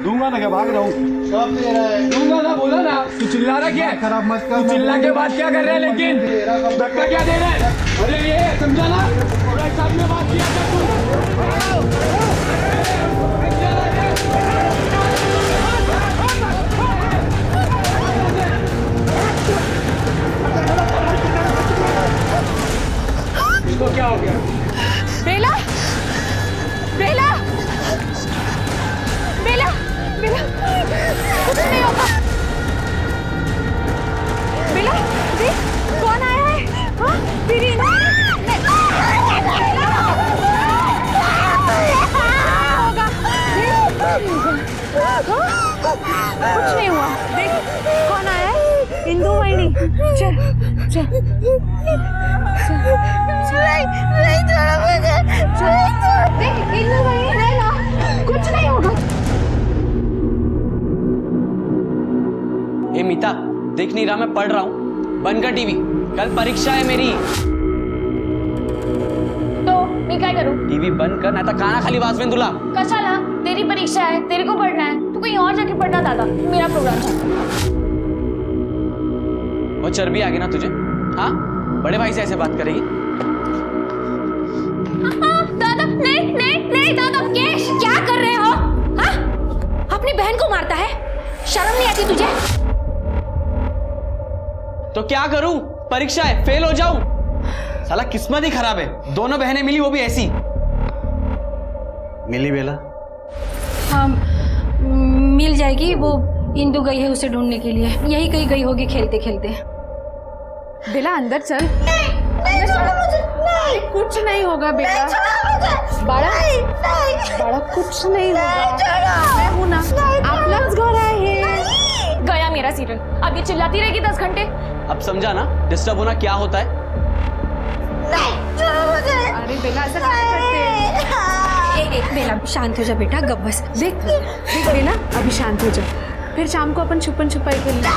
दूंगा ना, क्या भाग रहा हूँ? कब दे रहा है? दूंगा ना, बोला ना। तू चिल्ला रहा क्या? खराब मत कर। तू चिल्ला के बाद क्या कर रहा है? लेकिन धक्का क्या दे रहा है? अरे ये समझा ना, सामने बात किया था तू। इसको क्या हो गया? बेला, बेला, बेला, बेला, कुछ नहीं होगा। बेला, देख कौन आया है? हाँ, तेरी होगा। कुछ नहीं हुआ। देख कौन आया है? इंदु वाहिनी। चल, चल, नहीं छोड़ो मुझे। देख इंदु वाहिनी है ना, कुछ नहीं होगा। ए मीता, देख नहीं रहा मैं पढ़ रहा हूँ। बंद कर टीवी, कल परीक्षा है मेरी। तो मैं क्या करूँ? टीवी बंद कर, नहीं तो काना खाली वाजवेन तुला। कशाला? तेरी परीक्षा है, तेरे को पढ़ना है, तू कहीं और जाके पढ़ना दादा, मेरा प्रोग्राम था। वो चर्बी आ गई ना तुझे? हाँ, बड़े भाई से ऐसे बात करेगी? दादा, नहीं नहीं नहीं दादा, क्या कर रहे हो? हाँ? अपनी बहन को मारता है? शर्म नहीं आती तुझे? तो क्या करूं? परीक्षा है, फेल हो जाऊं? साला किस्मत ही खराब है, दोनों बहनें मिली, वो भी ऐसी। मिली बेला? हाँ, मिल जाएगी। वो इंदु गई है उसे ढूंढने के लिए, यही कहीं गई होगी खेलते खेलते। बेला अंदर चल। नहीं छोड़ो मुझे। नहीं, कुछ नहीं होगा बेटा। बड़ा बड़ा कुछ नहीं होगा। मैं हूं ना, आप लोग घर आए हैं। गया मेरा सीरियल। अब ये चिल्लाती रहेगी 10 घंटे। अब समझा ना डिस्टर्ब होना क्या होता है? अरे बेला ऐसा कैसे करते? एक बेला शांत हो जा बेटा, गप बस। देख देख बेला, अभी शांत हो जा, फिर शाम को अपन छुपन छुपाई खेलेंगे।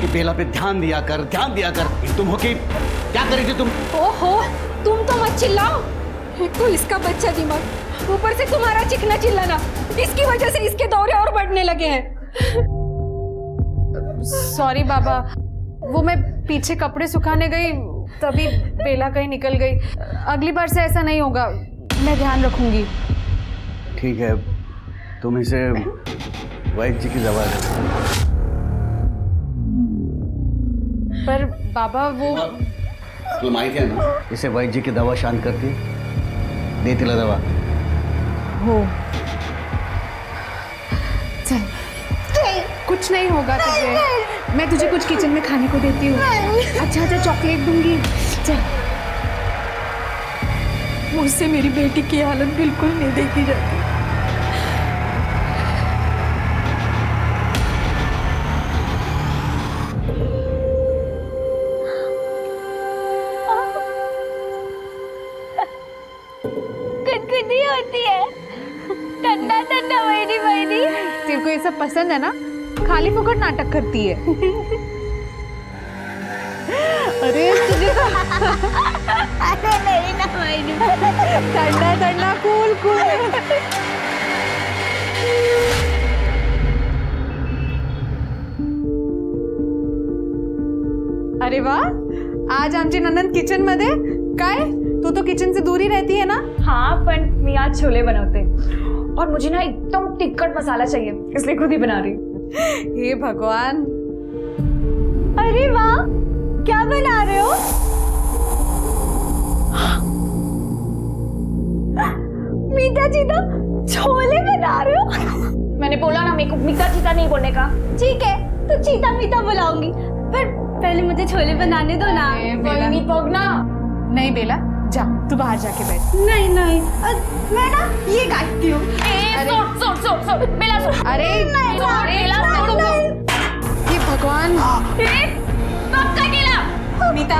कि बेला पे ध्यान दिया कर, ध्यान दिया कर। तुम हो के क्या कर रही थी तुम? ओहो, तुम तो मत चिल्लाओ। एक तो इसका बच्चा दिमाग, ऊपर से तुम्हारा चिकना चिल्लाना, इसकी वजह से इसके दौरे और बढ़ने लगे हैं। सॉरी बाबा, वो मैं पीछे कपड़े सुखाने गई, तभी बेला कहीं निकल गई। अगली बार से ऐसा नहीं होगा, मैं ध्यान रखूंगी। ठीक है, तुम इसे वैद्य जी की दवा दे। पर बाबा वो तुम माहिती है ना, इसे वैद्य जी की दवा शांत करती है। दे तिला दवा। हो चल, कुछ नहीं होगा तुझे। मैं तुझे कुछ किचन में खाने को देती हूँ। अच्छा अच्छा, चॉकलेट दूंगी। चल, मुझसे मेरी बेटी की हालत बिल्कुल नहीं देखी जाती। कुछ होती है, ठंडा ठंडा वहीनी वहीनी। तेरे को ये सब पसंद है ना? खाली फुकट नाटक करती है। अरे तुझे तो अरे नहीं ना वहीनी, ठंडा ठंडा कूल कूल। अरे वाह, आज आमची ननंद किचन मध्ये काय? तू तो किचन से दूर ही रहती है ना? हाँ, पण मी आज छोले बनवते और मुझे ना एकदम टिक्कट मसाला चाहिए, इसलिए खुद ही बना रही। हे भगवान, अरे वाह, क्या बना रहे हो? मीठा चीता छोले बना रहे हो? मैंने बोला ना, मेरे को मीठा चीता नहीं बोलने का। ठीक है, तो चीता मीठा बुलाऊंगी, पर पहले मुझे छोले बनाने दो ना। कोई नहीं पगना। नहीं बेला, जा तू बाहर जाके बैठ। नहीं नहीं, मैं ना ये काटती हूँ। सोट बेला सोट। अरे बेला सोट। ये भगवान, पक्का केला। मीता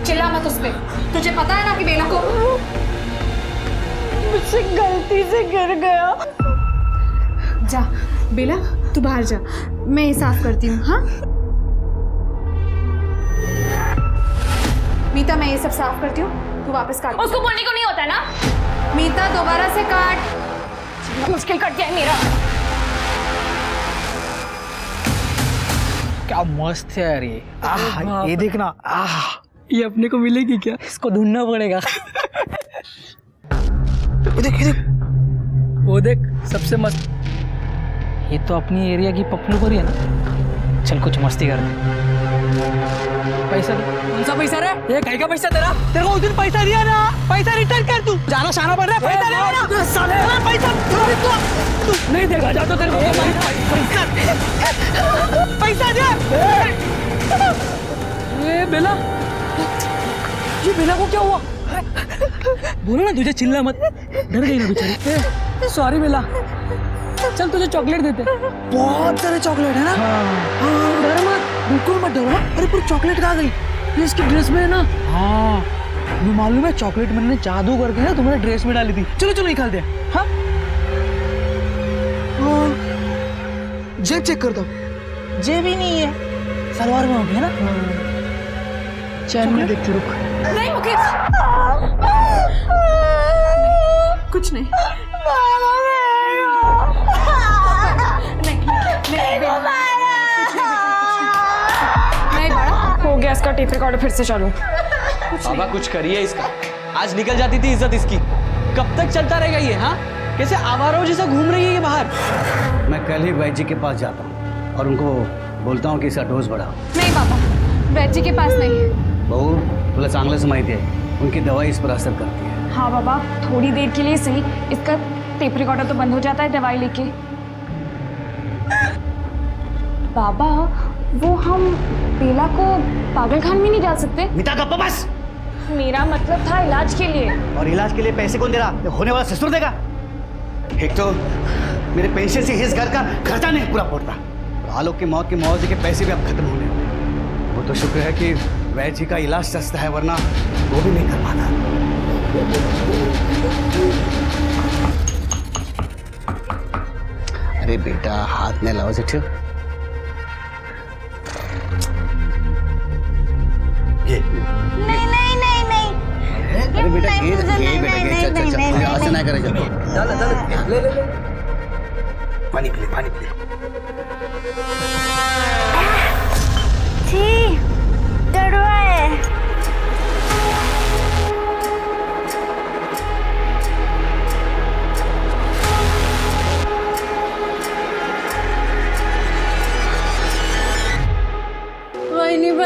चिल्ला मत उस पे। तुझे पता है ना कि बेला को मुझसे गलती से गिर गया। जा बेला, तू बाहर जा, मैं ये साफ करती हूँ। हाँ मीता, मैं ये सब साफ करती हूँ, तू वापस काट। उसको बोलने को नहीं होता ना। मीता दोबारा से काट। जीना मुश्किल कर दिया है मेरा। क्या मस्त है यार ये। ये देखना, ये अपने को मिलेगी क्या? इसको ढूंढना पड़ेगा। ये देख, ये देख, वो देख, सबसे मस्त। ये तो अपनी एरिया की पप्पू पर ही है ना। चल कुछ मस्ती करते। पैसा दे। कौन सा पैसा रे? ये कहीं का पैसा तेरा? तेरे को उस दिन पैसा दिया ना, पैसा रिटर्न कर तू। जाना शाना पड़ रहा है, पैसा ले ना। साले पैसा तू नहीं देगा, जा तो तेरे को पैसा दे। ये बेला, ये बेला को क्या हुआ? बोलो ना, तुझे चिल्ला मत, डर गई ना बेचारी। सॉरी बेला, चल तुझे चॉकलेट देते। बहुत सारे चॉकलेट है ना? हाँ, डर मत, बिल्कुल मत डरो। अरे पूरी चॉकलेट कहाँ गई? ये इसकी ड्रेस में है ना? हाँ, तुम्हें मालूम है चॉकलेट मैंने जादू करके ना तुम्हारे ड्रेस में डाली थी। चलो चलो निकाल दे। हाँ, जेब चेक कर दो। जेब ही नहीं है, सलवार में होगी है ना? चैन में देखते रुक। नहीं मुकेश, कुछ नहीं। नहीं बड़ा हो गया इसका टेप रिकॉर्डर, फिर से चालू। बाबा कुछ करिए इसका। आज निकल जाती थी इज्जत इसकी, कब तक चलता रहेगा ये? हाँ, कैसे आवारों जैसा घूम रही है ये बाहर। मैं कल ही वैद्य जी के पास जाता हूँ और उनको बोलता हूँ कि इसका डोज बढ़ाओ। नहीं पापा, वैद्य जी के पास नहीं। बहू, तुला चांगलंच माहिती आहे, उनकी दवाई इस पर असर करती है। हाँ बाबा, थोड़ी देर के लिए सही, इसका टेप रिकॉर्डर तो बंद हो जाता है दवाई लेके। बाबा, वो हम बेला को पागलखाने में नहीं डाल सकते? मिता का बस। मेरा मतलब था इलाज के लिए। और इलाज के लिए पैसे कौन दे रहा? होने वाला ससुर देगा। एक तो मेरे पेंशन से इस घर का खर्चा नहीं पूरा पड़ता, आलोक की मौत के मुआवजे के पैसे भी अब खत्म होने वाले। वो तो शुक्र है कि वैद्य जी का इलाज सस्ता है, वरना वो भी नहीं कर पाता। अरे बेटा, हाथ में लाओ जेठ। ये नहीं नहीं नहीं नहीं। अरे बेटा, नहीं, ये मुझे नहीं, बेटा, नहीं, चल चल नहीं, चल, नहीं, ऐसा ना करे। चल ले ले ले। पानी पी ले, पानी पी ले। छी, कड़वा है।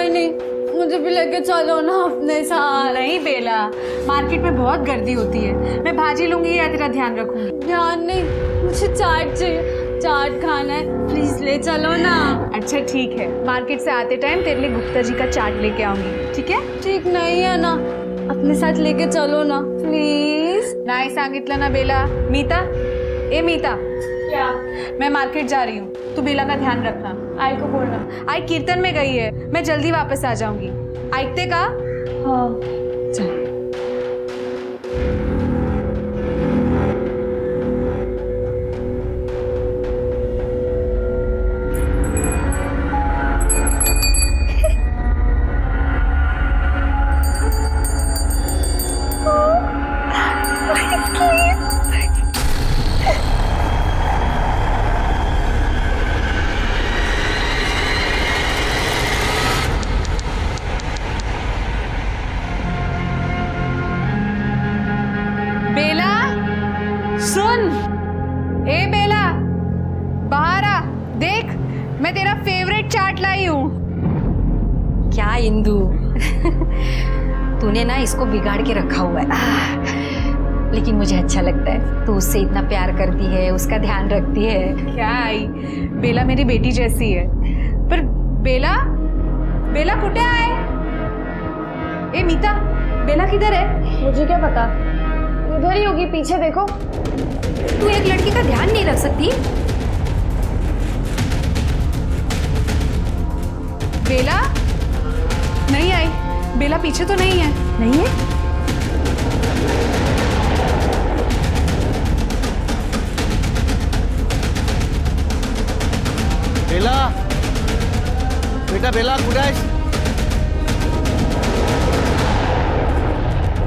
नहीं, मुझे भी लेके चलो ना अपने साथ। नहीं बेला, मार्केट में बहुत गर्दी होती है, मैं भाजी लूंगी या तेरा ध्यान रखूंगी। ध्यान नहीं, मुझे चाट चाहिए, चाट खाना है, प्लीज ले चलो ना। अच्छा ठीक है, मार्केट से आते टाइम तेरे लिए गुप्ता जी का चाट लेके आऊंगी, ठीक है? ठीक नहीं है ना, अपने साथ लेके चलो ना प्लीज। नाही सांगितलं ना बेला। मीता, ए मीता, क्या? मैं मार्केट जा रही हूँ, तू बेला का ध्यान रखना। आई को बोलना। आई कीर्तन में गई है, मैं जल्दी वापस आ जाऊंगी। ऐकते का? हाँ। चल। बेला, सुन। ए बेला, बाहर आ, देख मैं तेरा फेवरेट चाट लाई हूँ। क्या इंदु, तूने ना इसको बिगाड़ के रखा हुआ है। लेकिन मुझे अच्छा लगता है, तू उससे इतना प्यार करती है, उसका ध्यान रखती है। क्या आई, बेला मेरी बेटी जैसी है। पर बेला, बेला कुठे आहे? ए मीता, बेला किधर है? मुझे क्या पता, इधर ही होगी, पीछे देखो। तू एक लड़की का ध्यान नहीं रख सकती? बेला नहीं आई। बेला पीछे तो नहीं है? नहीं है। बेला, बेटा बेला कुठे आहेस?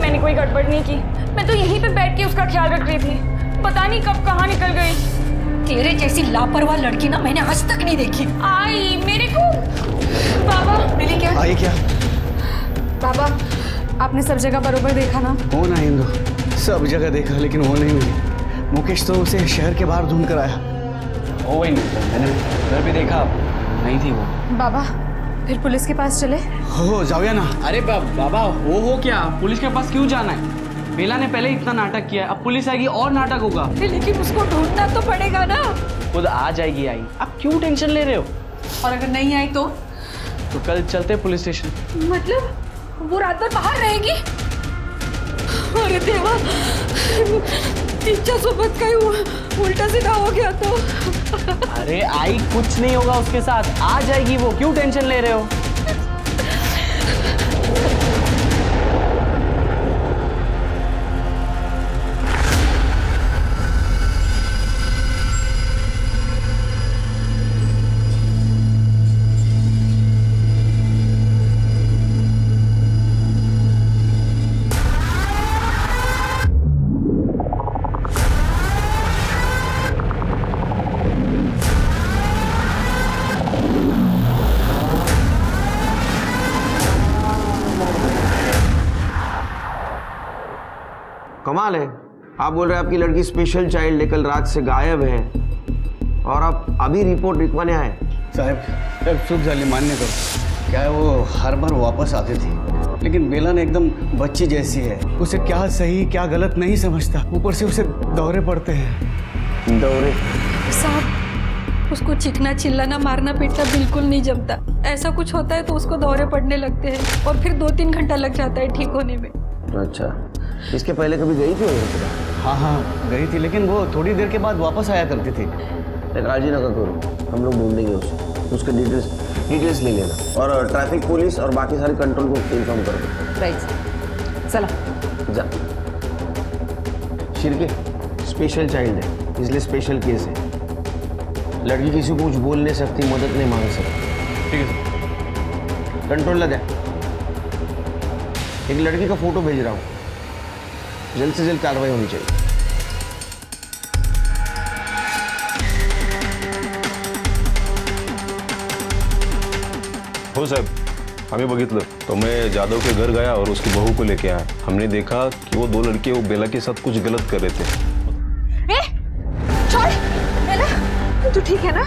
मैंने कोई गड़बड़ नहीं की, मैं तो यहीं पे बैठ के उसका ख्याल रख रही थी। पता नहीं कब कहाँ निकल गई। तेरे जैसी लापरवाह लड़की ना मैंने आज तक नहीं देखी। आई मेरे को बाबा मिली क्या? आई क्या? बाबा आपने सब जगह बरोबर देखा ना? हो ना इंदु, सब जगह देखा लेकिन वो नहीं मिली। मुकेश तो उसे शहर के बाहर ढूंढ कर आया। ओ वही मैंने उधर भी देखा, नहीं थी वो। बाबा फिर पुलिस के पास चले? हो जाओया ना। अरे बाबा हो क्या, पुलिस के पास क्यों जाना है? बेला ने पहले इतना नाटक किया है, अब पुलिस आएगी और नाटक होगा। लेकिन उसको ढूंढना तो पड़ेगा ना। खुद आ जाएगी आई, आप क्यों टेंशन ले रहे हो? और अगर नहीं आई तो कल चलते पुलिस स्टेशन। मतलब वो रात भर बाहर रहेगी? अरे देवा, तिच्यासोबत काही उल्टा सीधा हो गया तो। अरे आई कुछ नहीं होगा उसके साथ, आ जाएगी वो, क्यों टेंशन ले रहे हो? कमाल है, आप बोल रहे हैं आपकी लड़की स्पेशल चाइल्ड लेकर रात से गायब है और आप अभी रिपोर्ट लिखवाने आए। साहब चूक झाली मान्य करो। क्या है वो हर बार वापस आती थी, लेकिन बेला ने एकदम बच्ची जैसी है, उसे क्या सही क्या गलत नहीं समझता, ऊपर से उसे दौरे पड़ते हैं। दौरे? साहब उसको चिकना चिल्लाना मारना पीटना बिल्कुल नहीं जमता। ऐसा कुछ होता है तो उसको दौरे पड़ने लगते हैं और फिर 2-3 घंटा लग जाता है ठीक होने में। अच्छा, इसके पहले कभी गई थी वो? हाँ गई थी, लेकिन वो थोड़ी देर के बाद वापस आया करती थी। काळजी नका करो, हम लोग ढूंढेंगे उसे, उसके डिटेल्स ले लेना और ट्रैफिक पुलिस और बाकी सारे कंट्रोल को इन्फॉर्म कर दो। राइट, चला जा। शिरके स्पेशल चाइल्ड है, इसलिए स्पेशल केस है। लड़की किसी को कुछ बोल नहीं सकती, मदद नहीं मांग सकती। ठीक है सर। कंट्रोल ला दे। एक लड़की का फोटो भेज रहा हूँ, जल्द से जल्द कार्रवाई होनी चाहिए। हो साहब, आम्ही बघितलं तो मैं जादव के घर गया और उसकी बहू को लेके आया। हमने देखा कि वो 2 लड़के वो बेला के साथ कुछ गलत कर रहे थे। छोड़ बेला, तू ठीक है ना?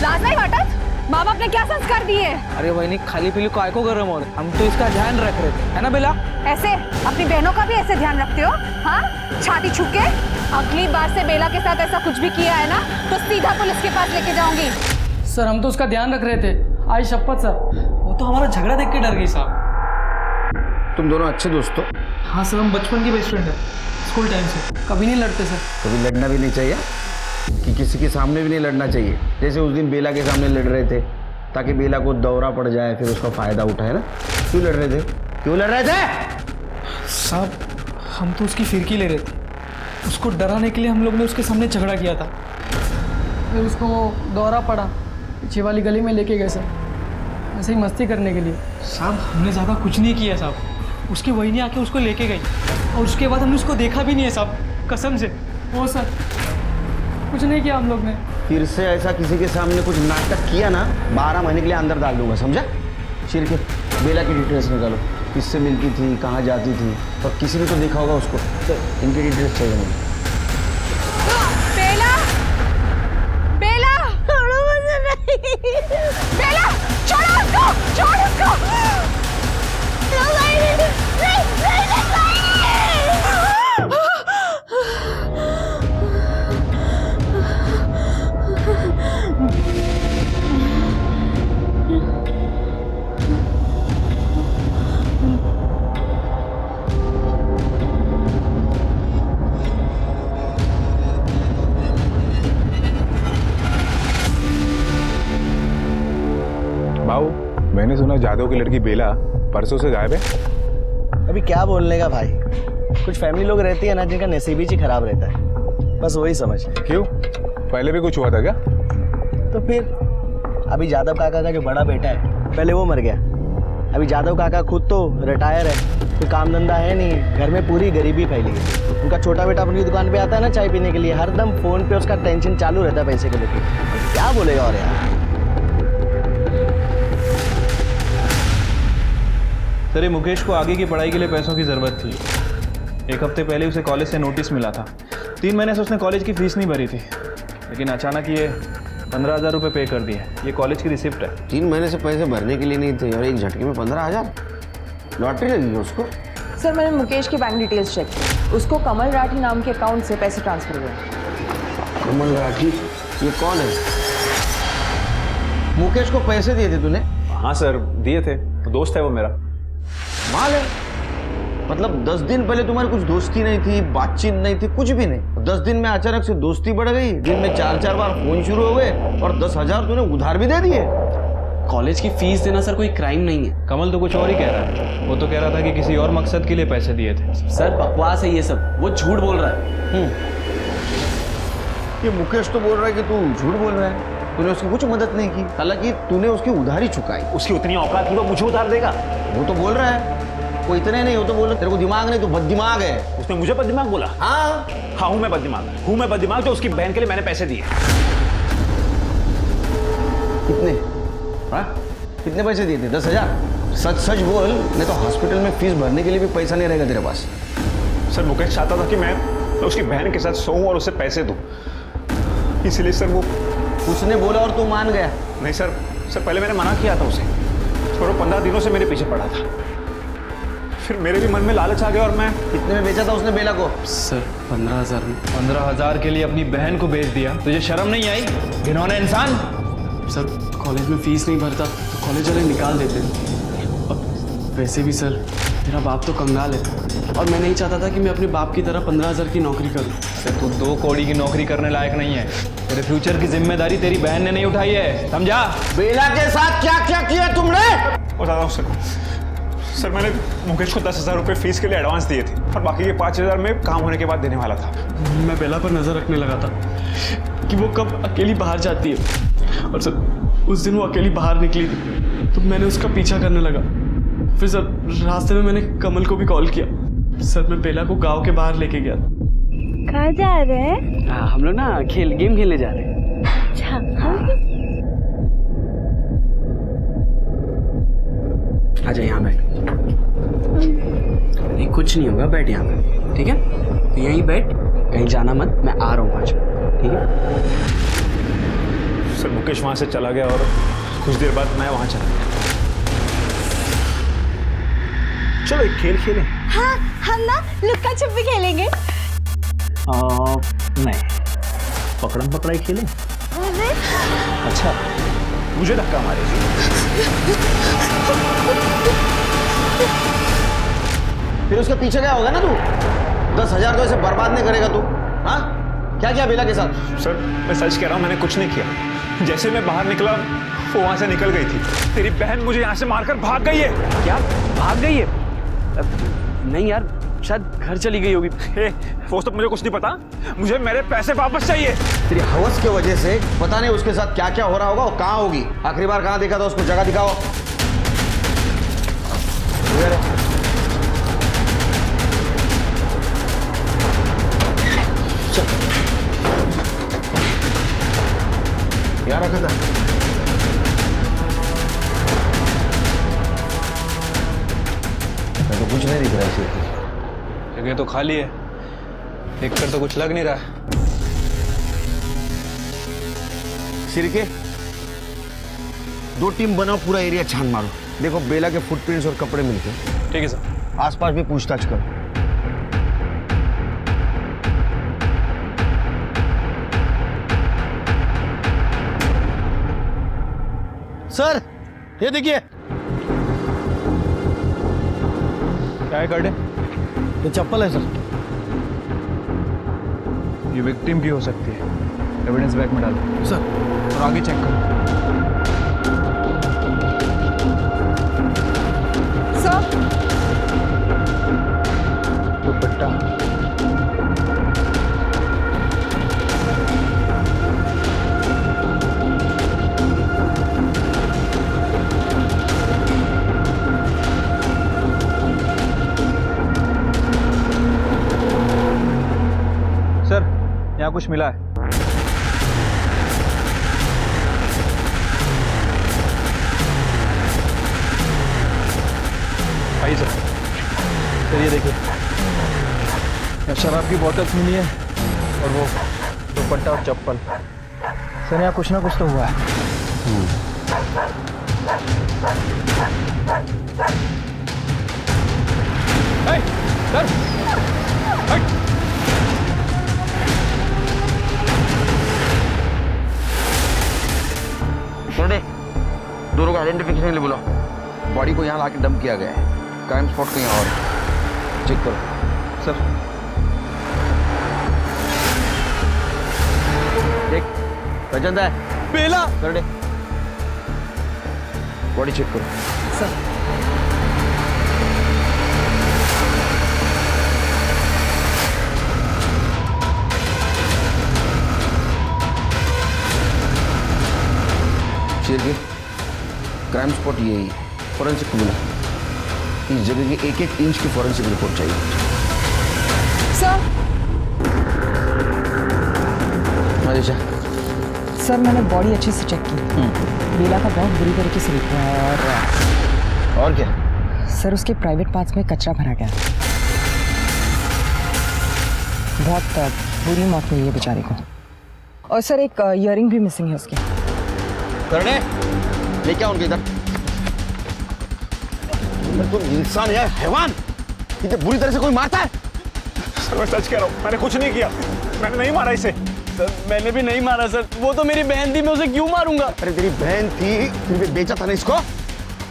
लाज नहीं वाटत? माँ बाप ने क्या संस्कार दिए? अरे वही खाली पीली काय को गरम हो रहे, हम तो इसका ध्यान रख रहे थे, है ना बेला? ऐसे अपनी बहनों का भी ऐसे ध्यान रखते हो? हाँ, छाती छुप के। अगली बार से बेला के साथ ऐसा कुछ भी किया है ना तो सीधा पुलिस के पास लेके जाऊंगी। सर हम तो उसका ध्यान रख रहे थे, आई शपथ सर, वो तो हमारा झगड़ा देख के डर गई साहब। तुम दोनों अच्छे दोस्त हो? हाँ सर, हम बचपन की बेस्ट फ्रेंड है, स्कूल टाइम से, कभी नहीं लड़ते सर। कभी लड़ना भी नहीं चाहिए कि किसी के सामने भी नहीं लड़ना चाहिए। जैसे उस दिन बेला के सामने लड़ रहे थे ताकि बेला को दौरा पड़ जाए, फिर उसका फायदा उठाए ना। क्यों लड़ रहे थे? क्यों लड़ रहे थे? साहब हम तो उसकी फिरकी ले रहे थे, उसको डराने के लिए हम लोग ने उसके सामने झगड़ा किया था, फिर उसको वो दौरा पड़ा, पीछे वाली गली में लेके गए सर, ऐसे ही मस्ती करने के लिए। साहब हमने ज़्यादा कुछ नहीं किया साहब, उसकी वही आके उसको लेके गई और उसके बाद हमने उसको देखा भी नहीं है साहब, कसम से। वो सर कुछ नहीं किया हम लोग ने। फिर से ऐसा किसी के सामने कुछ नाटक किया ना, 12 महीने के लिए अंदर डाल दूंगा, समझा? शिरके बेला की डिटेल्स निकालो, किससे मिलती थी, कहाँ जाती थी, और किसी ने तो देखा होगा उसको, तो इनकी डिटेल्स चाहिए मुझे। बेला, बेला, छोड़ो मुझे नहीं। बेला, छोड़ो उसको, छोड़ उसको। बाबू, मैंने सुना जादव की लड़की बेला परसों से गायब है। अभी क्या बोलने का भाई, कुछ फैमिली लोग रहती है ना जिनका नसीब ही खराब रहता है, बस वही समझ। क्यों, पहले भी कुछ हुआ था क्या? तो फिर अभी जादव काका का जो बड़ा बेटा है, पहले वो मर गया, अभी जादव काका खुद तो रिटायर है, कोई काम धंधा है नहीं, घर में पूरी गरीबी फैली है। उनका छोटा बेटा अपनी दुकान पे आता है ना चाय पीने के लिए, हरदम फोन पे उसका टेंशन चालू रहता है पैसे को लेकर। क्या बोलेगा और यार। सर ये मुकेश को आगे की पढ़ाई के लिए पैसों की ज़रूरत थी। 1 हफ्ते पहले उसे कॉलेज से नोटिस मिला था। 3 महीने से उसने कॉलेज की फीस नहीं भरी थी, लेकिन अचानक ये 15,000 रुपये पे कर दिए। ये कॉलेज की रिसिप्ट है। 3 महीने से पैसे भरने के लिए नहीं थे और एक झटके में 15,000। लॉटरी लगी है उसको। सर मैंने मुकेश की बैंक डिटेल्स चेक की, उसको कमल राठी नाम के अकाउंट से पैसे ट्रांसफर हुए। कमल राठी? ये कौन है? मुकेश को पैसे दिए थे तूने? हाँ सर दिए थे, दोस्त है वो मेरा। माल है। मतलब 10 दिन पहले तुम्हारी कुछ दोस्ती नहीं थी, बातचीत नहीं थी, कुछ भी नहीं। 10 दिन में अचानक से दोस्ती बढ़ गई, दिन में 4-4 बार फोन शुरू हो गए और 10,000 तूने उधार भी दे दिए। कॉलेज की फीस देना सर कोई क्राइम नहीं है। कमल तो कुछ और ही कह रहा है। वो तो कह रहा था कि किसी और मकसद के लिए पैसे दिए थे। सर बकवास है ये सब, वो झूठ बोल रहा है। ये मुकेश तो बोल रहा है कि तू झूठ बोल रहा है, तूने उसकी कुछ मदद नहीं की, हालांकि तूने उसकी उधारी चुकाई। उसकी उतनी औकात थी वो मुझे उधार देगा? वो तो बोल रहा है वो इतने नहीं, वो तो बोल रहा तेरे को दिमाग नहीं, तो बददिमाग है। उसने मुझे बददिमाग बोला? हाँ हाँ हूँ मैं बददिमाग जो उसकी बहन के लिए मैंने पैसे दिए। कितने? हाँ कितने पैसे दिए थे? 10,000? सच सच बोल, नहीं तो हॉस्पिटल में फीस भरने के लिए भी पैसा नहीं रहेगा तेरे पास। सर मुकेश चाहता था कि मैं उसकी बहन के साथ सोऊं और उसे पैसे दूं, इसलिए सर वो। उसने बोला और तू मान गया? नहीं सर पहले मैंने मना किया था उसे, और वो 15 दिनों से मेरे पीछे पड़ा था। फिर मेरे भी मन में लालच आ गया और मैं। कितने में बेचा था उसने बेला को? सर 15,000 में। 15,000 के लिए अपनी बहन को बेच दिया? तुझे शर्म नहीं आई? घिनौने इंसान। सर कॉलेज में फीस नहीं भरता तो कॉलेज वाले निकाल देते। अब वैसे भी सर मेरा बाप तो कंगाल है और मैं नहीं चाहता था कि मैं अपने बाप की तरह 15,000 की नौकरी करूं। सर तू 2 कौड़ी की नौकरी करने लायक नहीं है। तेरे फ्यूचर की जिम्मेदारी तेरी बहन ने नहीं उठाई है, समझा? बेला के साथ क्या क्या किया तुमने? बता रहा हूँ सर मैंने मुकेश को 10,000 रुपये फीस के लिए एडवांस दिए थे और बाकी के 5,000 में काम होने के बाद देने वाला था। मैं बेला पर नजर रखने लगा था कि वो कब अकेली बाहर जाती है, और सर उस दिन वो अकेली बाहर निकली थी तो मैंने उसका पीछा करने लगा। फिर सर रास्ते में मैंने कमल को भी कॉल किया। सर मैं बेला को गांव के बाहर लेके गया था। कहाँ जा रहे हैं? हम लोग ना गेम खेलने जा रहे हैं। अच्छा आजा यहाँ बैठ। नहीं कुछ नहीं होगा, बैठ यहाँ पे, ठीक है? तो यहीं बैठ, कहीं जाना मत, मैं आ रहा हूँ 5 मिनट, ठीक है? सर मुकेश वहाँ से चला गया और कुछ देर बाद मैं वहाँ चला गया। चलो एक खेल खेलें। हाँ हम ना लुक्का छुपी खेलेंगे। नहीं, पकड़म पकड़ाई खेलें। अच्छा मुझे धक्का मारे। फिर उसके पीछे क्या होगा ना तू? 10,000 तो ऐसे बर्बाद नहीं करेगा तू। हाँ क्या किया बेला के साथ? सर मैं सच कह रहा हूँ, मैंने कुछ नहीं किया। जैसे मैं बाहर निकला वो वहां से निकल गई थी। तेरी बहन मुझे यहाँ से मारकर भाग गई है। क्या भाग गई है? नहीं यार, शायद घर चली गई होगी। वो तो मुझे कुछ नहीं पता, मुझे मेरे पैसे वापस चाहिए। तेरी हवस की वजह से पता नहीं उसके साथ क्या क्या हो रहा होगा और कहाँ होगी। आखिरी बार कहाँ देखा था उसको? जगह दिखाओ। क्या रखा था? मैं तो कुछ नहीं दिख रहा है। जगह तो खाली है, देखकर तो कुछ लग नहीं रहा। सिरके 2 टीम बनाओ, पूरा एरिया छान मारो। देखो बेला के फुटप्रिंट्स और कपड़े मिलते हैं। ठीक है सर। आसपास भी पूछताछ करो। सर ये देखिए। क्या है कार्ड? ये चप्पल है सर। ये विक्टिम की हो सकती है, एविडेंस बैग में डालो सर। और आगे चेक करो। सर दुपट्टा। कुछ मिला है? आइए सर। सर ये देखिए, यहाँ शराब की बोतल्स मिली है और वो दुपट्टा और चप्पल। सर यहाँ कुछ ना कुछ तो हुआ है। सर दे दोनों का आइडेंटिफिकेशन के लिए बोला। बॉडी को यहाँ लाके डंप किया गया है। क्राइम स्पॉट कहीं और चेक करो। सर देख पहचानता है? बेला कर दे, बॉडी चेक करो। सर शेर के क्राइम स्पॉट ये ही फॉरेंसिक को बुला। इस जगह की एक एक इंच की फॉरेंसिक रिपोर्ट चाहिए। सर मनीषा, सर मैंने बॉडी अच्छे से चेक की। बेला का बहुत बुरी तरीके से लिखा है और क्या? सर उसके प्राइवेट पार्ट्स में कचरा भरा गया। बहुत बुरी मौत हुई है बेचारे को। और सर एक ईयरिंग भी मिसिंग है उसके। करने लेके आओ उनके इधर। तुम इंसान है हैवान? इतने बुरी तरह से कोई मारता है? सर मैं सच कह रहा हूँ, मैंने कुछ नहीं किया। मैंने नहीं मारा इसे। सर मैंने भी नहीं मारा सर, वो तो मेरी बहन थी, मैं उसे क्यों मारूंगा? अरे तेरी बहन थी, फिर भी बेचा था ना इसको।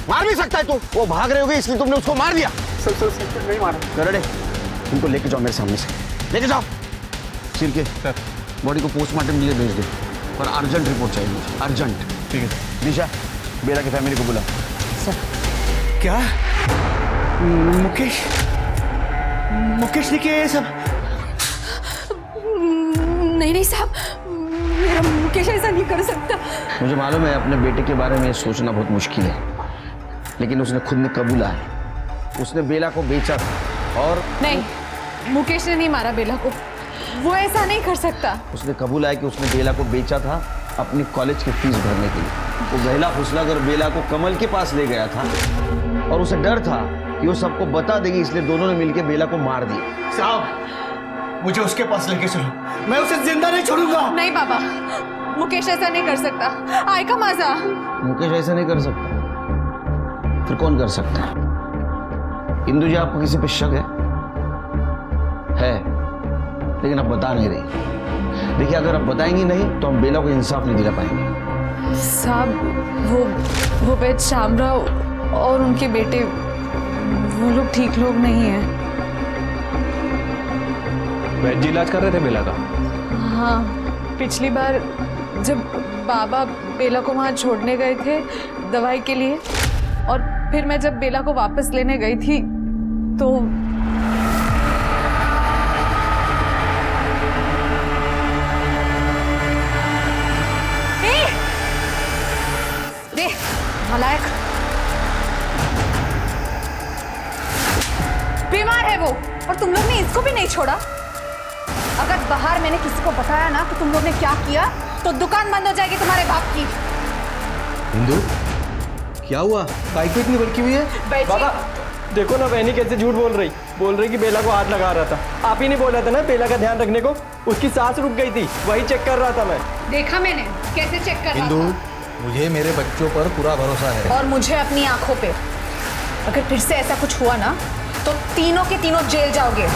मार भी सकता है तू। वो भाग रहे होगे इसलिए तुमने उसको मार दिया। सर नहीं मारा। करने इनको लेके जाओ मेरे सामने से, लेके जाओ। सिर के सर बॉडी को पोस्टमार्टम के लिए भेज दे और अर्जेंट रिपोर्ट चाहिए मुझे, अर्जेंट। ठीक है। दिशा बेला की फैमिली को बुला। क्या मुकेश ने किया ये सब? नहीं साहब, मेरा मुकेश ऐसा नहीं कर सकता। मुझे मालूम है अपने बेटे के बारे में सोचना बहुत मुश्किल है, लेकिन उसने खुद में कबूला है उसने बेला को बेचा था। और नहीं, मुकेश ने नहीं मारा बेला को, वो ऐसा नहीं कर सकता। उसने कबूला है कि उसने बेला को बेचा था अपनी कॉलेज की फीस भरने के लिए। वो बहला फुसलाकर बेला को कमल के पास ले गया था और उसे डर था कि वो सबको बता देगी, इसलिए दोनों ने मिलकर बेला को मार दिया। साहब मुझे उसके पास लेके चलो, मैं उसे जिंदा नहीं छोड़ूंगा। नहीं बाबा, मुकेश ऐसा नहीं कर सकता। आय का मजा। मुकेश ऐसा नहीं कर सकता, फिर कौन कर सकता है? इंदु जी आपको किसी पे शक है लेकिन अब बता नहीं रही। देखिए अगर अब बताएंगी नहीं तो हम बेला को इंसाफ नहीं दिला पाएंगे। साहब वो वैद शामराव और उनके बेटे वो लोग ठीक लोग नहीं हैं। वैद जी इलाज कर रहे थे बेला का? हाँ, पिछली बार जब बाबा बेला को वहाँ छोड़ने गए थे दवाई के लिए, और फिर मैं जब बेला को वापस लेने गई थी तो नालायक, बीमार है वो, और तुम लोग ने इसको भी नहीं छोड़ा। अगर बाहर मैंने किसी को बताया ना कि तुम लोग ने क्या किया तो दुकान बंद हो जाएगी तुम्हारे बाप की। इंदु क्या हुआ? काय को इतनी भड़की हुई है? बाबा देखो ना बहनी कैसे झूठ बोल रही कि बेला को हाथ लगा रहा था। आप ही नहीं बोला था ना बेला का ध्यान रखने को? उसकी सांस रुक गई थी, वही चेक कर रहा था मैं। देखा मैंने कैसे चेक कर रहा इंदु था। मुझे मेरे बच्चों पर पूरा भरोसा है और मुझे अपनी आंखों पे। अगर फिर से ऐसा कुछ हुआ ना तो तीनों के तीनों जेल जाओगे।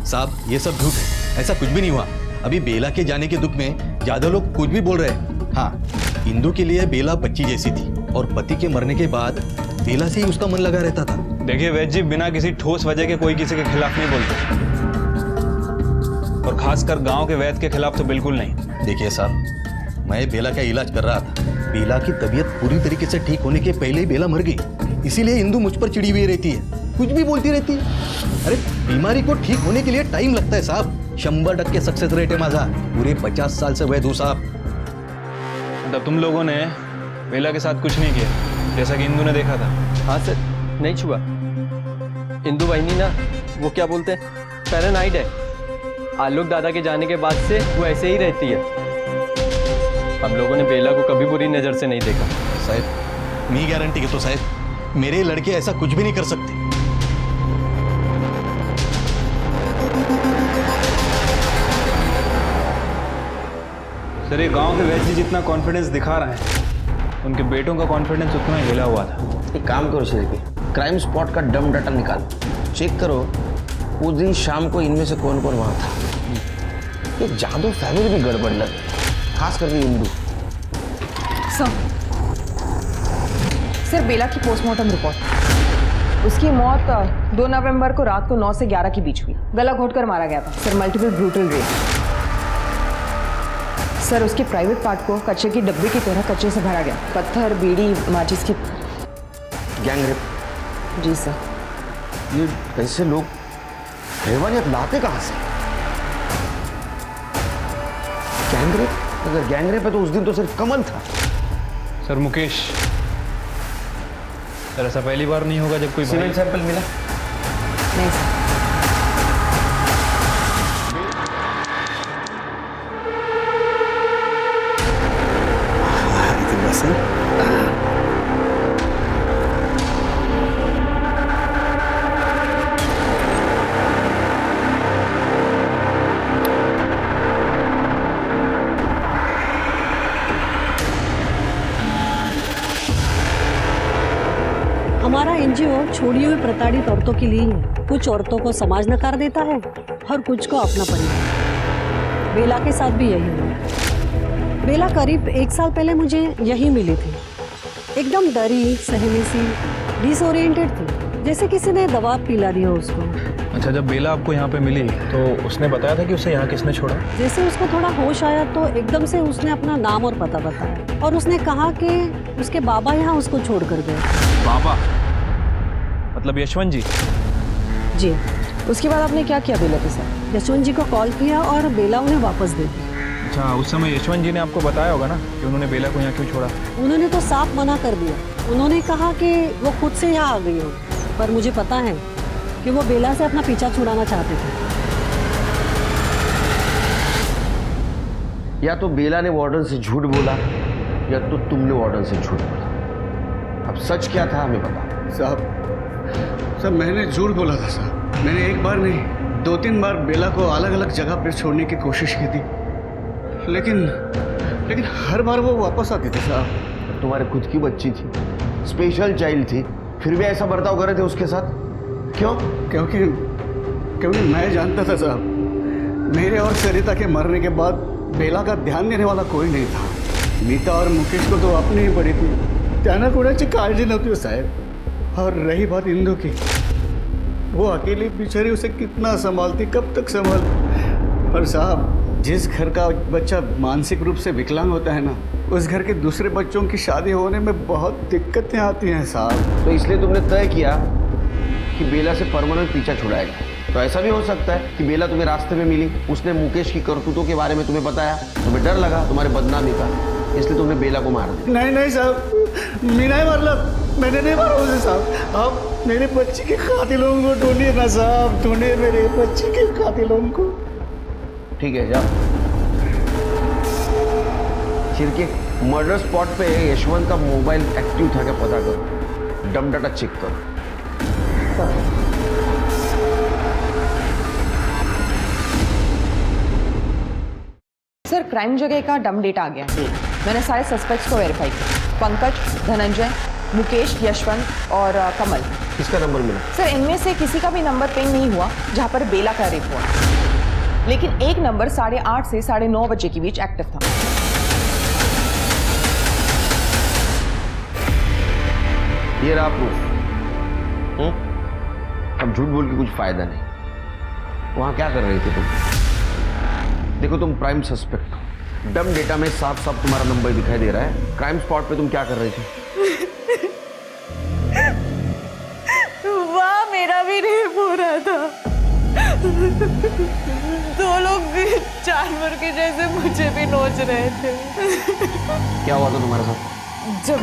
साहब ये सब झूठ है, ऐसा कुछ भी नहीं हुआ। अभी बेला के जाने के दुख में ज्यादा लोग कुछ भी बोल रहे हैं। हाँ, इंदु के लिए बेला बच्ची जैसी थी और पति के मरने के बाद बेला से ही उसका मन लगा रहता था। देखिए वैद जी बिना किसी ठोस वजह के कोई किसी के खिलाफ नहीं बोलते, और खासकर गांव के वैद के खिलाफ तो बिल्कुल नहीं। देखिए साहब, मैं बेला का इलाज कर रहा था। बेला की तबीयत पूरी तरीके से ठीक होने के पहले ही बेला मर गई, इसीलिए इंदु मुझ पर चिड़ी हुई रहती है, कुछ भी बोलती रहती है। अरे बीमारी को ठीक होने के लिए टाइम लगता है साहब। 100% सक्सेस रेट है माझा। पूरे 50 साल से वैद हूं साहब। मतलब तुम लोगों ने बेला के साथ कुछ नहीं किया जैसा कि इंदु ने देखा था? हाँ सर, नहीं छुआ। इंदु बहनी ना वो क्या बोलते हैं, पैरानाइड है। आलोक दादा के जाने के बाद से वो ऐसे ही रहती है। हम लोगों ने बेला को कभी बुरी नज़र से नहीं देखा। साहब मी गारंटी के तो साहब मेरे लड़के ऐसा कुछ भी नहीं कर सकते। सर ये गांव के वैसे जितना कॉन्फिडेंस दिखा रहे हैं, उनके बेटों का कॉन्फिडेंस उतना हिला हुआ था। एक काम करो श्रीकी, क्राइम स्पॉट का डम डाटा निकालो, चेक करो उस दिन शाम को इनमें से कौन कौन वहाँ था। ये जादू फैमिली भी गड़बड़ लग, खास करके इंदू। सर बेला की पोस्टमार्टम रिपोर्ट, उसकी मौत 2 नवंबर को रात को 9 से 11 के बीच हुई। गला घोटकर मारा गया था sir, multiple brutal rape. Sir उसके प्राइवेट पार्ट को कचरे की डब्बे की तरह कचरे से भरा गया, पत्थर, बीड़ी, माचिस के। Gang rape? जी सर। ये ऐसे लोग हैवानियत लाते कहाँ से? Gang rape? अगर गैंग रेप है तो उस दिन तो सिर्फ कमल था। सर मुकेश, सर ऐसा पहली बार नहीं होगा जब कोई सीमेंट सैंपल मिला? नहीं सर। हमारा एनजीओ छोड़ी हुई प्रताड़ित औरतों के लिए है। कुछ औरतों को समाज नकार देता है और कुछ को अपना परिवार। बेला के साथ भी यही हुआ। बेला करीब 1 साल पहले मुझे यही मिली थी। एकदम डरी, सहमी सी, डिसओरिएंटेड थी, जैसे किसी ने दवा पिला दिया उसको। अच्छा, जब बेला आपको यहाँ पे मिली तो उसने बताया था कि उसे यहाँ किसने छोड़ा? जैसे उसको थोड़ा होश आया तो एकदम से उसने अपना नाम और पता बताया और उसने कहा कि उसके बाबा यहाँ उसको छोड़ कर गए। बाबा मतलब यशवंत जी? जी। उसके बाद आपने क्या किया बेला के साथ? यशवंत जी को कॉल किया और बेला उन्हें वापस दे दी। अच्छा, उस समय यशवंत जी ने आपको बताया होगा ना कि उन्होंने बेला को यहाँ क्यों छोड़ा? उन्होंने तो साफ मना कर दिया। उन्होंने कहा कि वो खुद से यहाँ आ गई हो, पर मुझे पता है कि वो बेला से अपना पीछा छुड़ाना चाहते थे। या तो बेला ने वार्डन से झूठ बोला या तो तुमने वार्डन से झूठ बोला। अब सच क्या था हमें बताओ। साहब मैंने झूठ बोला था साहब। मैंने एक बार नहीं 2-3 बार बेला को अलग अलग जगह पर छोड़ने की कोशिश की थी, लेकिन हर बार वो वापस आती थी साहब। तुम्हारे खुद की बच्ची थी, स्पेशल चाइल्ड थी, फिर भी ऐसा बर्ताव कर रहे थे उसके साथ क्यों? क्योंकि मैं जानता था साहब, मेरे और सरिता के मरने के बाद बेला का ध्यान देने वाला कोई नहीं था। मीता और मुकेश को तो अपनी ही पड़ी थी, त्याना कोणाची काळजी नव्हती साहेब। और रही बात इंदू की, वो अकेली बेचारी उसे कितना संभालती, कब तक संभाल। और साहब जिस घर का बच्चा मानसिक रूप से विकलांग होता है ना, उस घर के दूसरे बच्चों की शादी होने में बहुत दिक्कतें आती हैं साहब। तो इसलिए तुमने तय किया कि बेला से परमानेंट पीछा छुड़ाएगा। तो ऐसा भी हो सकता है कि बेला तुम्हें रास्ते में मिली, उसने मुकेश की करतूतों के बारे में तुम्हें बताया, तुम्हें डर लगा तुम्हारे बदनामी का, इसलिए तुमने बेला को मार दिया। नहीं साहब, मैं नहीं मारला, मैंने नहीं मारा उसे साहब। आप मेरे बच्ची के कातिलों को ढूंढिए ना साहब, ढूंढिए मेरे बच्ची के कातिलों को। ठीक है जाओ। चिरके मर्डर स्पॉट पे यशवंत का मोबाइल एक्टिव था क्या पता करो, डम डाटा चेक करो। सर क्राइम जगह का डम डेटा आ गया। मैंने सारे सस्पेक्ट्स को वेरीफाई किया, पंकज, धनंजय, मुकेश, यशवंत और कमल। किसका नंबर मिला? सर इनमें से किसी का भी नंबर पिंग नहीं हुआ जहां पर बेला का रेप हुआ, लेकिन एक नंबर 8:30 से 9:30 बजे के बीच एक्टिव था। ये रहा प्रूफ। अब झूठ बोल के कुछ फायदा नहीं। वहां क्या कर रही थी तुम? देखो तुम प्राइम सस्पेक्ट हो, डम डेटा में साफ साफ तुम्हारा नंबर दिखाई दे रहा है। क्राइम स्पॉट पे तुम क्या कर रही थी? वाह, मेरा भी रेप हो रहा था। 2 लोग जानवर के जैसे मुझे भी नोच रहे थे। क्या हुआ था तुम्हारे साथ? जब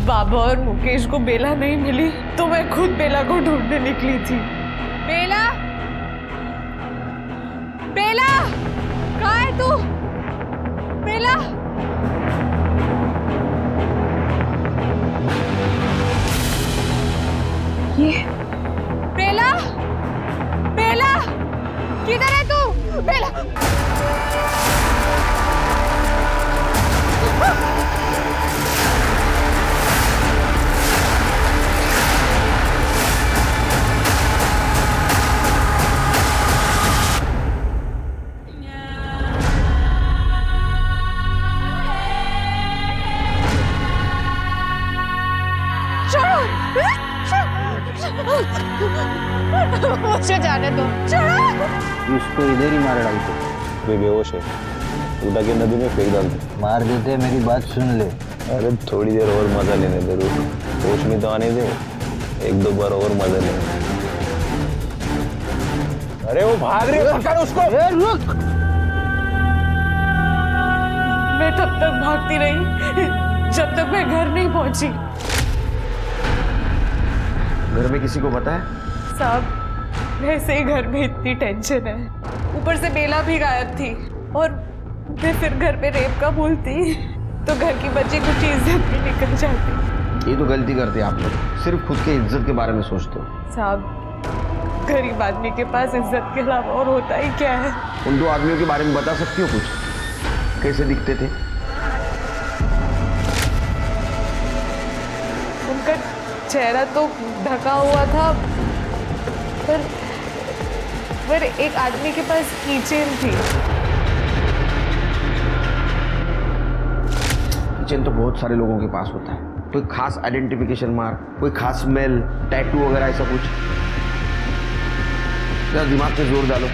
बाबा और मुकेश को बेला नहीं मिली तो मैं खुद बेला को ढूंढने निकली थी। बेला, बेला, कहाँ है तू? बेला, ये बेला, बेला, किधर है तू? बेला, मुझे जाने दो। इसको इधर ही मार डालते। वे बेहोश है, उड़ा के नदी में फेंक डालते। मार देते, मेरी बात सुन ले। अरे थोड़ी देर और मजा लेने दे, रुक, होश में तो आने दे, एक दो बार और मजा लेने। अरे वो भाग रही है, पकड़ उसको। रुक। मैं तब तक भागती रही जब तक मैं घर नहीं पहुंची। घर में किसी को पता है? साहब, वैसे ही घर में इतनी टेंशन है, ऊपर से बेला भी गायब थी, और मैं फिर घर पे रेप का बोलती तो घर की बच्ची कुछ इज्जत भी निकल जाती। ये तो गलती करते आप लोग, सिर्फ खुद के इज्जत के बारे में सोचते हो। साहब, गरीब आदमी के पास इज्जत के अलावा और होता ही क्या है? उन दो आदमियों के बारे में बता सकती हो कुछ? कैसे दिखते थे? उनका चेहरा तो ढका हुआ था, पर एक आदमी के पास कीचेन थी। कीचेन तो बहुत सारे लोगों के पास होता है। कोई खास आइडेंटिफिकेशन मार्क, कोई खास स्मेल, टैटू वगैरह ऐसा कुछ? जरा दिमाग पे जोर डालो।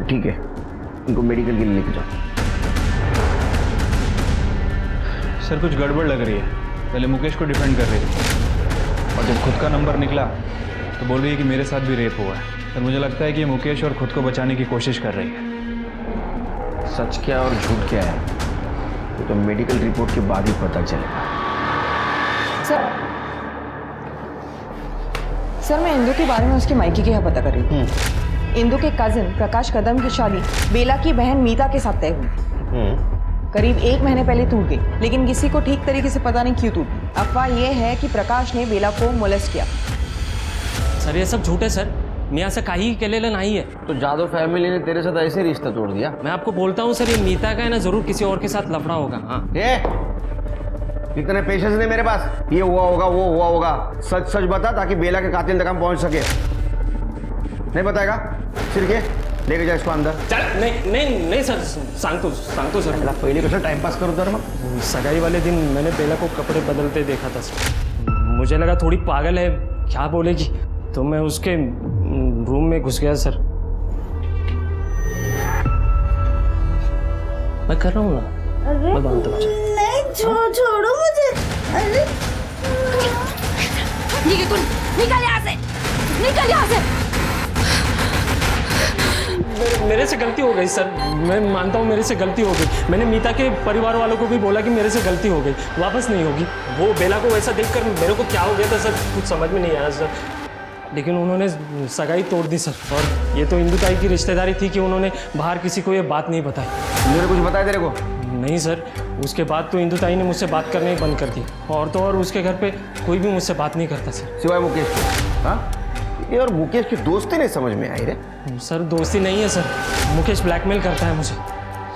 ठीक है, इनको मेडिकल के लिए लेके जाओ। सर कुछ गड़बड़ लग रही है। पहले मुकेश को डिफेंड कर रही थी, और जब खुद का नंबर निकला तो बोल रही है कि मेरे साथ भी रेप हुआ है। सर मुझे लगता है कि ये मुकेश और खुद को बचाने की कोशिश कर रही है। सच क्या और झूठ क्या है वो तो मेडिकल रिपोर्ट के बाद ही पता चलेगा। सर मैं इंदु के बारे में उसके मायके के यहाँ पता कर रही हूँ। इंदु के कजिन प्रकाश कदम की शादी बेला की बहन मीता के साथ तय हुई। करीब 1 महीने पहले टूट गई, लेकिन किसी को ठीक तरीके से पता नहीं क्यों टूटी। अफवाह यह है कि प्रकाश ने बेला को मोलेस्ट किया। सर ये सब झूठ है सर, मी असं काही केलेलं नाही है। तो जादव फैमिली ने तेरे साथ ऐसे रिश्ता तोड़ दिया? मैं आपको बोलता हूँ सर, ये मीता का है ना, जरूर किसी और के साथ लफड़ा होगा। हाँ, इतने पेशेंस नहीं मेरे पास। ये हुआ होगा, वो हुआ होगा, सच सच बता ताकि बेला के कातिल तक हम पहुंच सके। नहीं बताएगा? सिर के लेके जा इसको अंदर। चल, नहीं सर, सांगतो सर। पहले कसं टाइमपास करो तर मग? सगाई वाले दिन मैंने बेला को कपड़े बदलते देखा था सर। मुझे लगा थोड़ी पागल है, क्या बोलेगी, तो मैं उसके रूम में घुस गया सर। मैं कर रहा हूँ ना, मैं बांधता हूँ। नहीं, छोड़ो मुझे। अरे निकल यहाँ से, निकल यहाँ से। मेरे से गलती हो गई सर, मैं मानता हूँ मेरे से गलती हो गई। मैंने मीता के परिवार वालों को भी बोला कि मेरे से गलती हो गई, वापस नहीं होगी। वो बेला को वैसा देखकर मेरे को क्या हो गया था सर, कुछ समझ में नहीं आया सर। लेकिन उन्होंने सगाई तोड़ दी सर, और ये तो इंदु ताई की रिश्तेदारी थी कि उन्होंने बाहर किसी को ये बात नहीं बताई। मेरे कुछ बताया तेरे को? नहीं सर, उसके बाद तो इंदु ताई ने मुझसे बात करने ही बंद कर दी, और तो और उसके घर पे कोई भी मुझसे बात नहीं करता सर, सिवाय मुकेश के। हाँ, ये और मुकेश की दोस्ती नहीं समझ में आई रे। सर दोस्ती नहीं है सर, मुकेश ब्लैकमेल करता है मुझे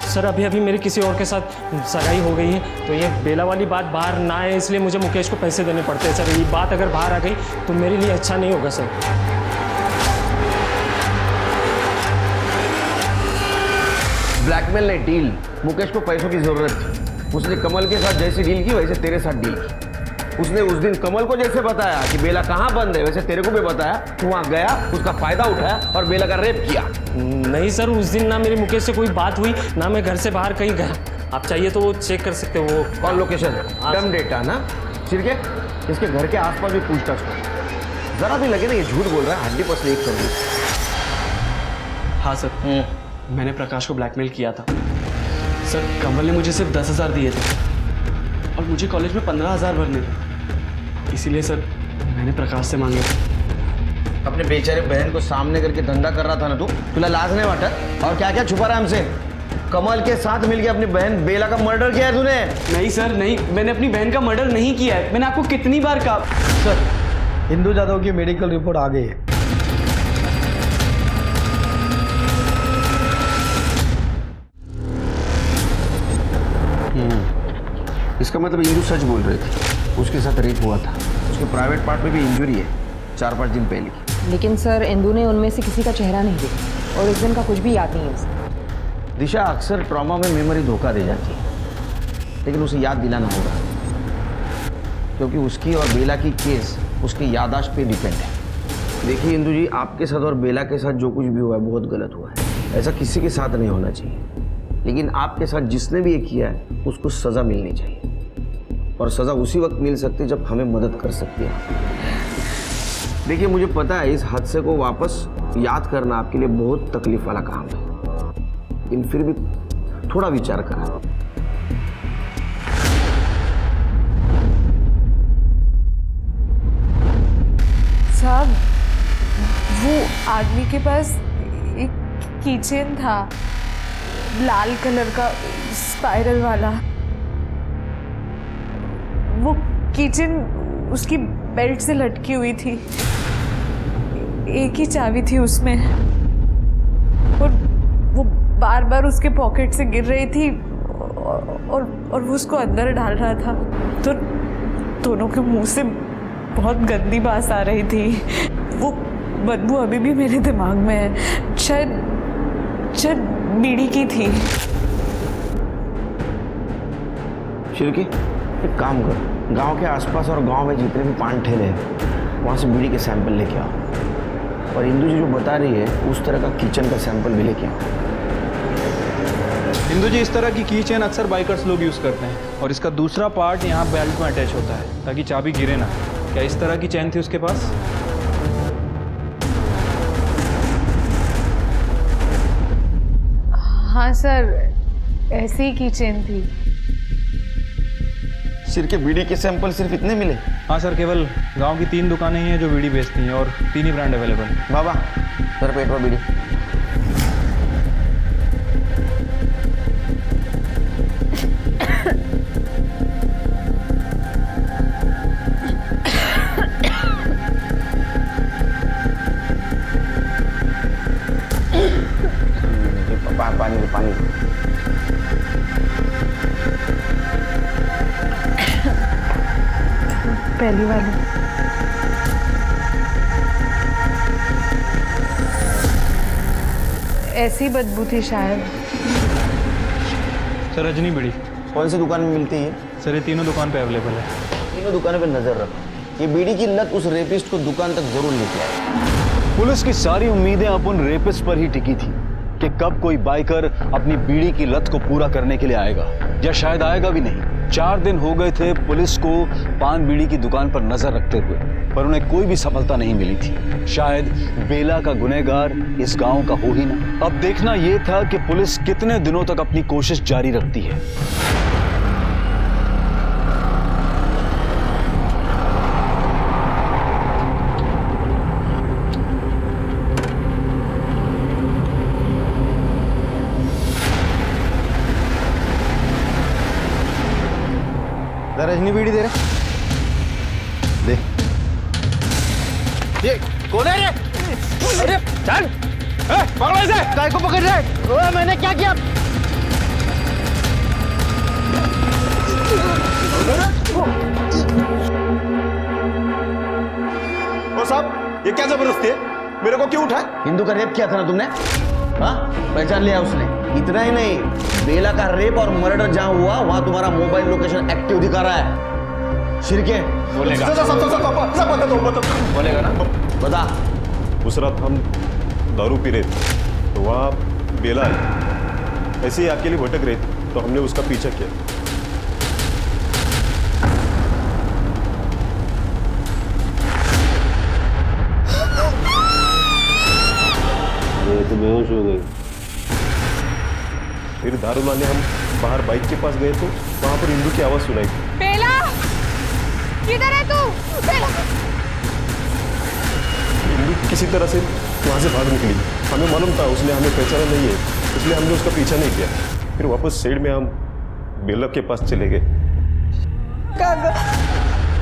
सर। अभी मेरी किसी और के साथ सगाई हो गई है, तो ये बेला वाली बात बाहर ना आए इसलिए मुझे मुकेश को पैसे देने पड़ते हैं सर। ये बात अगर बाहर आ गई तो मेरे लिए अच्छा नहीं होगा सर। ब्लैकमेल नहीं, डील। मुकेश को पैसों की जरूरत थी, उसने कमल के साथ जैसी डील की वैसे तेरे साथ डील की। उसने उस दिन कमल को जैसे बताया कि बेला कहाँ बंद है, वैसे तेरे को भी बताया। तू वहाँ गया, उसका फायदा उठाया और बेला का रेप किया। नहीं सर, उस दिन ना मेरी मुकेश से कोई बात हुई, ना मैं घर से बाहर कहीं गया। आप चाहिए तो वो चेक कर सकते हो, वो कॉल लोकेशन, डम डेटा ना। सिर के इसके घर के आसपास भी पूछताछ करो, जरा भी लगे ना ये झूठ बोल रहा है, 100% एक कर दो। हाँ सर, मैंने प्रकाश को ब्लैकमेल किया था सर। कमल ने मुझे सिर्फ 10,000 दिए थे और मुझे कॉलेज में 15,000 भरने थे। इसीलिए सर मैंने प्रकाश से मांगे। अपने बेचारे बहन को सामने करके धंधा कर रहा था ना तू, तुला लाज नहीं वाटा? और क्या क्या छुपा रहा है हमसे? कमल के साथ मिलके अपनी बहन बेला का मर्डर किया है तूने? नहीं सर नहीं, मैंने अपनी बहन का मर्डर नहीं किया है। मैंने आपको कितनी बार कहा। सर इंदु जादव की मेडिकल रिपोर्ट आ गई है। इसका मतलब इंदु सच बोल रही थी, उसके साथ रेप हुआ था। उसके प्राइवेट पार्ट में भी इंजरी है 4-5 दिन पहले की। लेकिन सर इंदु ने उनमें से किसी का चेहरा नहीं देखा और उस दिन का कुछ भी याद नहीं है उसे। दिशा, अक्सर ट्रॉमा में मेमोरी धोखा दे जाती है, लेकिन उसे याद दिलाना होगा, क्योंकि उसकी और बेला की केस उसकी याददाश्त पे डिपेंड है। देखिए इंदु जी, आपके साथ और बेला के साथ जो कुछ भी हुआ है बहुत गलत हुआ है। ऐसा किसी के साथ नहीं होना चाहिए, लेकिन आपके साथ जिसने भी ये किया है उसको सज़ा मिलनी चाहिए, और सज़ा उसी वक्त मिल सकती है जब हमें मदद कर सकती है। देखिए मुझे पता है इस हादसे को वापस याद करना आपके लिए बहुत तकलीफ वाला काम है, लेकिन फिर भी थोड़ा विचार करा। साहब, वो आदमी के पास एक कीचेन था, लाल कलर का स्पाइरल वाला। वो कीचेन उसकी बेल्ट से लटकी हुई थी, एक ही चाबी थी उसमें, और वो बार बार उसके पॉकेट से गिर रही थी और वो उसको अंदर डाल रहा था। तो दोनों के मुंह से बहुत गंदी बात आ रही थी। वो बदबू अभी भी मेरे दिमाग में है। शायद बीड़ी की थी। शिरकी, एक काम कर, गांव के आसपास और गांव में जितने भी पान ठेले हैं वहाँ से बीड़ी के सैंपल लेके आओ, और इंदु जी जो बता रही है उस तरह का किचन का सैंपल भी लेके आओ। इंदु जी, इस तरह की की चेन अक्सर बाइकर्स लोग यूज़ करते हैं, और इसका दूसरा पार्ट यहाँ बेल्ट में अटैच होता है ताकि चाबी गिरे ना। क्या इस तरह की चेन थी उसके पास? हाँ सर, ऐसी ही की चेन थी। सिर के बीड़ी के सैंपल सिर्फ इतने मिले? हाँ सर, केवल गांव की 3 दुकानें ही हैं जो बीड़ी बेचती हैं, और 3 ही ब्रांड अवेलेबल हैं। बाबा सर, पेट में बीड़ी। पानी दो, पानी दो। पहली वाली। ऐसी बदबू थी शायद। सर रजनी बीड़ी कौन सी दुकान में मिलती है? सर ये तीनों दुकान पे अवेलेबल है। तीनों दुकानों पे नजर रखो, ये बीड़ी की लत उस रेपिस्ट को दुकान तक जरूर लेके आए। पुलिस की सारी उम्मीदें अपन रेपिस्ट पर ही टिकी थी कि कब कोई बाइकर अपनी बीड़ी की लत को पूरा करने के लिए आएगा, या शायद आएगा भी नहीं। 4 दिन हो गए थे पुलिस को पान बीड़ी की दुकान पर नजर रखते हुए, पर उन्हें कोई भी सफलता नहीं मिली थी। शायद बेला का गुनहगार इस गांव का हो ही ना। अब देखना यह था कि पुलिस कितने दिनों तक अपनी कोशिश जारी रखती है। रजनी बीड़ी दे रहे, दे। ये कौन है ये? अरे चल, पकड़ो इसे। काय को पकड़ रहे? ओए मैंने क्या किया? ओ साहब, ये क्या जबरदस्ती है? मेरे को क्यों उठाया? हिंदू का रेप किया था ना तुमने? हाँ, पहचान लिया उसने। इतना ही नहीं, बेला का रेप और मर्डर जहां हुआ वहां तुम्हारा मोबाइल लोकेशन एक्टिव दिखा रहा है। शिरके बोलेगा? बोलेगा ना? बता। उस रात हम दारू पी रहे थे, तो वहाँ बेला आई, ऐसे ही अकेली भटक रही थी, तो हमने उसका पीछा किया। ये तो बेहोश हो गई। फिर दारू लाने हम बाहर बाइक के पास गए तो वहां पर इंदू की आवाज सुनाई। बेला! किधर है तू? बेला किसी तरह से वहाँ से भाग निकली। हमें मालूम था उसने हमें पहचाना नहीं है, इसलिए हमने उसका पीछा नहीं किया। फिर वापस साइड में हम बेला के पास चले गए,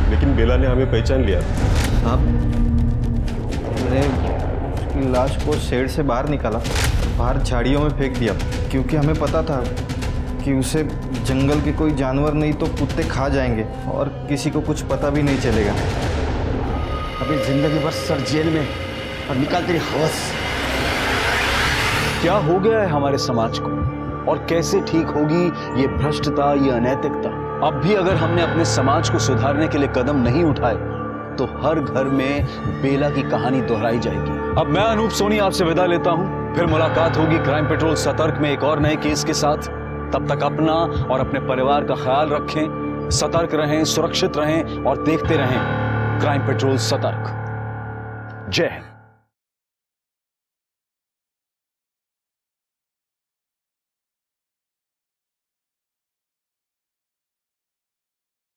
लेकिन बेला ने हमें पहचान लिया। हमने उसकी लाश को शेड से बाहर निकाला, बाहर झाड़ियों में फेंक दिया, क्योंकि हमें पता था कि उसे जंगल के कोई जानवर नहीं तो कुत्ते खा जाएंगे और किसी को कुछ पता भी नहीं चलेगा। अभी जिंदगी भर सर जेल में और निकाल तेरी हवस। क्या हो गया है हमारे समाज को और कैसे ठीक होगी ये भ्रष्टता, ये अनैतिकता? अब भी अगर हमने अपने समाज को सुधारने के लिए कदम नहीं उठाए तो हर घर में बेला की कहानी दोहराई जाएगी। अब मैं अनूप सोनी आपसे विदा लेता हूं, फिर मुलाकात होगी क्राइम पेट्रोल सतर्क में एक और नए केस के साथ। तब तक अपना और अपने परिवार का ख्याल रखें, सतर्क रहें, सुरक्षित रहें और देखते रहें क्राइम पेट्रोल सतर्क। जय हिंद।